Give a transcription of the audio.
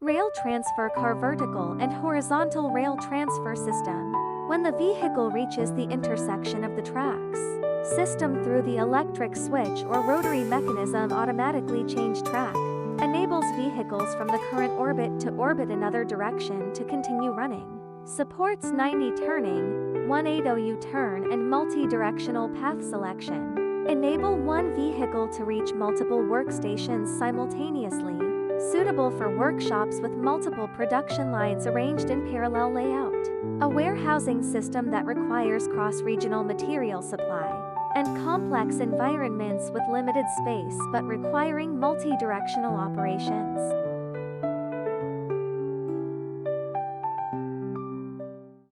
Rail transfer car vertical and horizontal rail transfer system. When the vehicle reaches the intersection of the tracks, system through the electric switch or rotary mechanism automatically change track, enables vehicles from the current orbit to orbit another direction to continue running. Supports 90 turning, 180 U-turn and multi-directional path selection. Enable one vehicle to reach multiple workstations simultaneously. Suitable for workshops with multiple production lines arranged in parallel layout. A warehousing system that requires cross-regional material supply and complex environments with limited space but requiring multi-directional operations.